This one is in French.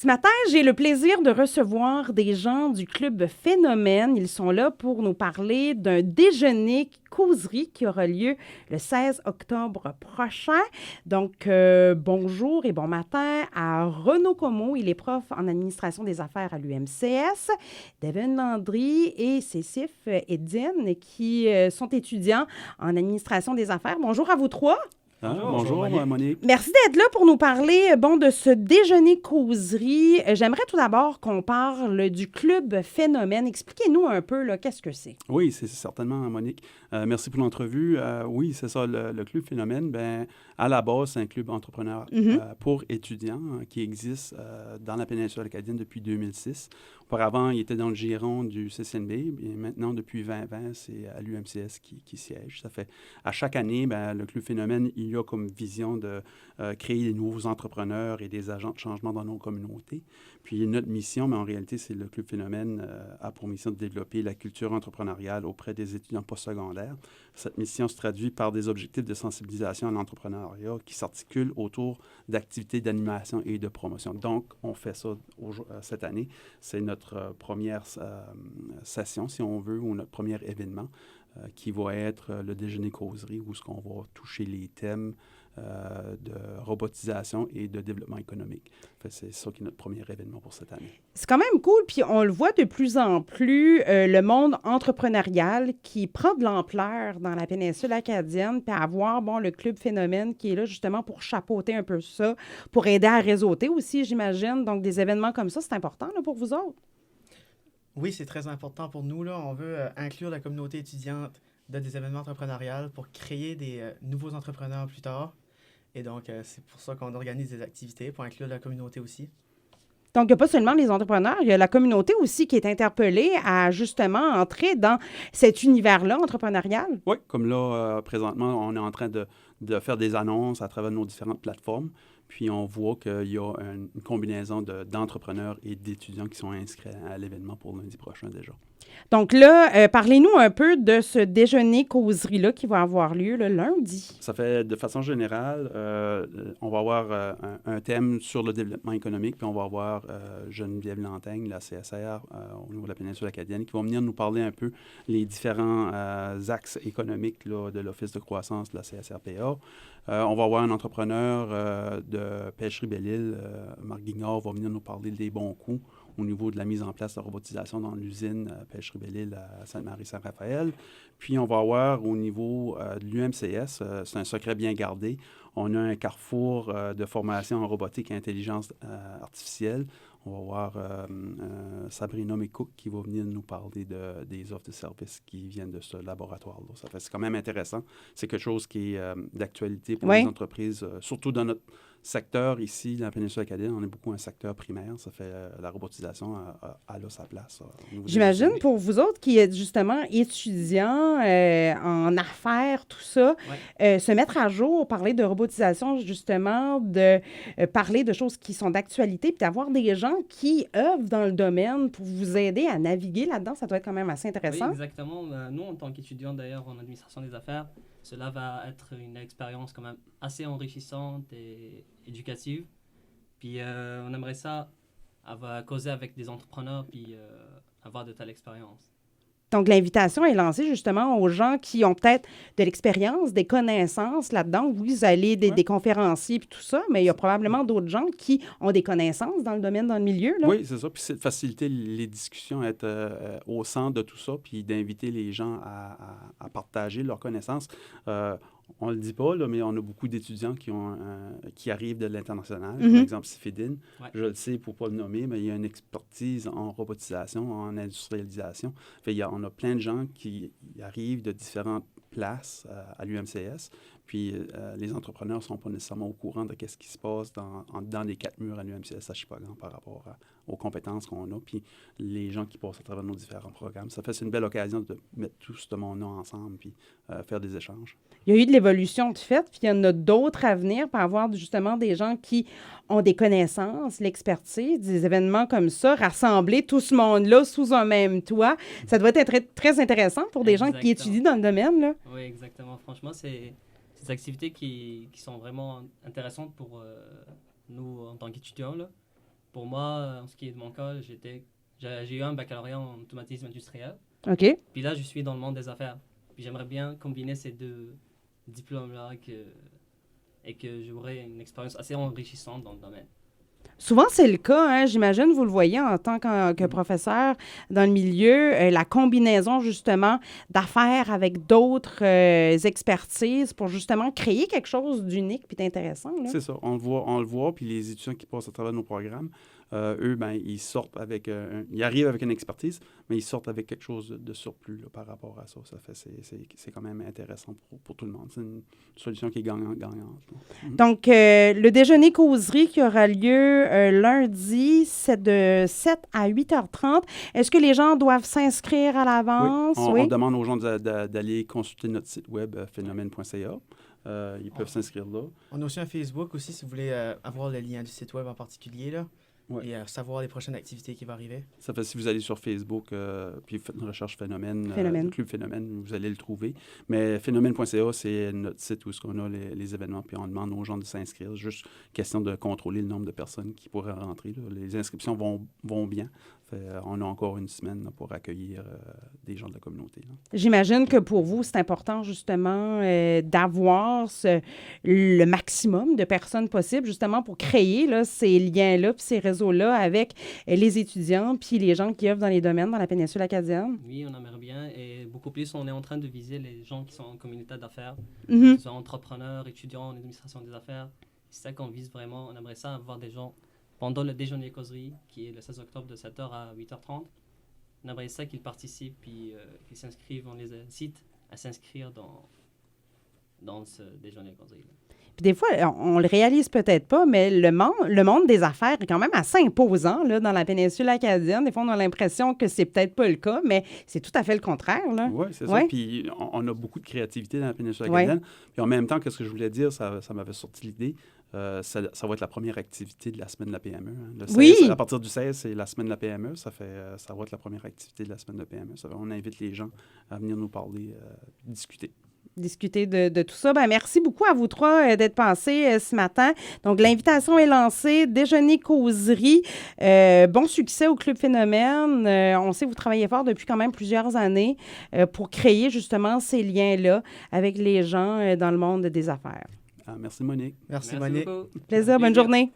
Ce matin, j'ai le plaisir de recevoir des gens du Club Phénomène. Ils sont là pour nous parler d'un déjeuner causerie qui aura lieu le 16 octobre prochain. Donc, bonjour et bon matin à Renaud Comeau. Il est prof en administration des affaires à l'UMCS. Devin Landry et Cécile Edine qui sont étudiants en administration des affaires. Bonjour à vous trois. Bonjour, Monique. Merci d'être là pour nous parler de ce déjeuner causerie. J'aimerais tout d'abord qu'on parle du Club Phénomène. Expliquez-nous un peu, là, qu'est-ce que c'est? Oui, c'est certainement, Monique. Merci pour l'entrevue. Oui, c'est ça, le Club Phénomène. Ben, à la base, c'est un club entrepreneur pour étudiants qui existe dans la péninsule acadienne depuis 2006. Auparavant, il était dans le giron du CCNB. Et maintenant, depuis 2020, c'est à l'UMCS qui siège. Ça fait, à chaque année, le Club Phénomène, il a comme vision de créer des nouveaux entrepreneurs et des agents de changement dans nos communautés. Puis notre mission, mais en réalité, c'est le Club Phénomène a pour mission de développer la culture entrepreneuriale auprès des étudiants postsecondaires. Cette mission se traduit par des objectifs de sensibilisation à l'entrepreneuriat qui s'articulent autour d'activités d'animation et de promotion. Donc, on fait ça cette année. C'est notre première session, si on veut, ou notre premier événement qui va être le déjeuner causerie où ce qu'on va toucher les thèmes de robotisation et de développement économique. C'est ça qui est notre premier événement pour cette année. C'est quand même cool, puis on le voit de plus en plus, le monde entrepreneurial qui prend de l'ampleur dans la péninsule acadienne, puis avoir, le Club Phénomène qui est là justement pour chapeauter un peu ça, pour aider à réseauter aussi, j'imagine. Donc, des événements comme ça, c'est important là, pour vous autres? Oui, c'est très important pour nous. Là. On veut inclure la communauté étudiante dans des événements entrepreneuriales pour créer des nouveaux entrepreneurs plus tard. Et donc, c'est pour ça qu'on organise des activités pour inclure la communauté aussi. Donc, il n'y a pas seulement les entrepreneurs, il y a la communauté aussi qui est interpellée à justement entrer dans cet univers-là entrepreneurial. Oui, comme là, présentement, on est en train de faire des annonces à travers nos différentes plateformes. Puis on voit qu'il y a une combinaison d'entrepreneurs et d'étudiants qui sont inscrits à l'événement pour lundi prochain déjà. Donc là, parlez-nous un peu de ce déjeuner causerie-là qui va avoir lieu le lundi. Ça fait, de façon générale, on va avoir un thème sur le développement économique, puis on va avoir Geneviève Lantaigne, la CSR, au niveau de la péninsule acadienne, qui va venir nous parler un peu les différents axes économiques là, de l'Office de croissance de la CSRPA. On va avoir un entrepreneur de Pêcherie Belle-Île, Marc Guignard, va venir nous parler des bons coups au niveau de la mise en place de robotisation dans l'usine Pêcherie Belle-Île à Sainte-Marie-Saint-Raphaël. Puis, on va avoir au niveau de l'UMCS, c'est un secret bien gardé, on a un carrefour de formation en robotique et intelligence artificielle. On va voir Sabrina Mecook qui va venir nous parler des offres de services qui viennent de ce laboratoire-là. C'est quand même intéressant. C'est quelque chose qui est d'actualité pour les entreprises, surtout dans notre secteur ici, dans la péninsule acadienne. On est beaucoup un secteur primaire. Ça fait la robotisation a là sa place. J'imagine pour vous autres qui êtes justement étudiants en affaires, tout ça, se mettre à jour, parler de robotisation, justement, de parler de choses qui sont d'actualité, puis d'avoir des gens qui œuvrent dans le domaine pour vous aider à naviguer là-dedans, ça doit être quand même assez intéressant. Oui, exactement. Nous, en tant qu'étudiants, d'ailleurs, en administration des affaires, cela va être une expérience quand même assez enrichissante et éducative. Puis on aimerait ça, avoir causé avec des entrepreneurs, puis avoir de telles expériences. Donc, l'invitation est lancée justement aux gens qui ont peut-être de l'expérience, des connaissances là-dedans. Oui, vous allez des conférenciers et tout ça, mais il y a probablement d'autres gens qui ont des connaissances dans le domaine, dans le milieu. Là. Oui, c'est ça. Puis c'est de faciliter les discussions, être au centre de tout ça, puis d'inviter les gens à partager leurs connaissances. On ne le dit pas, là, mais on a beaucoup d'étudiants qui arrivent de l'international. Par exemple, Sifedine, je le sais pour ne pas le nommer, mais il y a une expertise en robotisation, en industrialisation. On a plein de gens qui arrivent de différentes places à l'UMCS. Puis les entrepreneurs ne sont pas nécessairement au courant de ce qui se passe dans les 4 murs à l'UMCS à Shippagan par rapport aux compétences qu'on a, puis les gens qui passent à travers nos différents programmes. Ça fait c'est une belle occasion de mettre tout ce monde-là ensemble puis faire des échanges. Il y a eu de l'évolution de fait, puis il y en a d'autres à venir pour avoir justement des gens qui ont des connaissances, l'expertise, des événements comme ça, rassembler tout ce monde-là sous un même toit. Ça doit être très, très intéressant pour des gens qui étudient dans le domaine. Là. Oui, exactement. Franchement, c'est des activités qui sont vraiment intéressantes pour nous en tant qu'étudiants. Là. pour moi, en ce qui est de mon cas, j'ai eu un baccalauréat en automatisme industriel. OK. Puis là, je suis dans le monde des affaires. Puis j'aimerais bien combiner ces deux diplômes-là et que j'aurai une expérience assez enrichissante dans le domaine. Souvent, c'est le cas, hein, j'imagine, vous le voyez en tant que professeur dans le milieu, la combinaison justement d'affaires avec d'autres expertises pour justement créer quelque chose d'unique puis d'intéressant. Là. C'est ça, on le voit, puis les étudiants qui passent à travers nos programmes, eux, ben, ils sortent avec, ils arrivent avec une expertise, mais ils sortent avec quelque chose de surplus là, par rapport à ça. Ça fait, c'est quand même intéressant pour tout le monde. C'est une solution qui est gagnante-gagnante. Donc, le déjeuner causerie qui aura lieu lundi, c'est de 7 à 8h30. Est-ce que les gens doivent s'inscrire à l'avance? Oui, on demande aux gens d'aller consulter notre site web phénomène.ca. Ils peuvent s'inscrire là. On a aussi un Facebook aussi, si vous voulez avoir le lien du site web en particulier, là, Ouais. et savoir les prochaines activités qui vont arriver. Ça fait si vous allez sur Facebook, puis faites une recherche Phénomène. Club Phénomène, vous allez le trouver. Mais phénomène.ca, c'est notre site où on a les événements, puis on demande aux gens de s'inscrire. Juste question de contrôler le nombre de personnes qui pourraient rentrer. Là. Les inscriptions vont bien. On a encore une semaine là, pour accueillir des gens de la communauté. Là. J'imagine que pour vous, c'est important justement d'avoir le maximum de personnes possible justement pour créer là, ces liens-là puis ces réseaux-là avec les étudiants puis les gens qui œuvrent dans les domaines dans la péninsule acadienne. Oui, on aimerait bien. Et beaucoup plus, on est en train de viser les gens qui sont en communauté d'affaires, Mhm. qui sont entrepreneurs, étudiants en administration des affaires. C'est ça qu'on vise vraiment. On aimerait ça avoir des gens pendant le déjeuner causerie, qui est le 16 octobre de 7h à 8h30. On aimerait ça qu'ils participent puis qu'ils s'inscrivent. On les incite à s'inscrire dans ce déjeuner causerie. Puis des fois, on le réalise peut-être pas, mais le monde des affaires est quand même assez imposant là, dans la péninsule acadienne. Des fois, on a l'impression que c'est peut-être pas le cas, mais c'est tout à fait le contraire. Oui, c'est Ouais. ça. Puis on a beaucoup de créativité dans la péninsule acadienne. Puis en même temps, qu'est-ce que je voulais dire, ça m'avait sorti l'idée. Ça va être la première activité de la semaine de la PME. Hein. Le 16, Oui! À partir du 16, c'est la semaine de la PME. Ça va être la première activité de la semaine de PME. On invite les gens à venir nous parler, discuter de tout ça. Ben, merci beaucoup à vous trois d'être passés ce matin. Donc, l'invitation est lancée. Déjeuner causerie. Bon succès au Club Phénomène. On sait que vous travaillez fort depuis quand même plusieurs années pour créer justement ces liens-là avec les gens dans le monde des affaires. Merci Monique. Merci Monique. beaucoup. Plaisir. Bonne journée.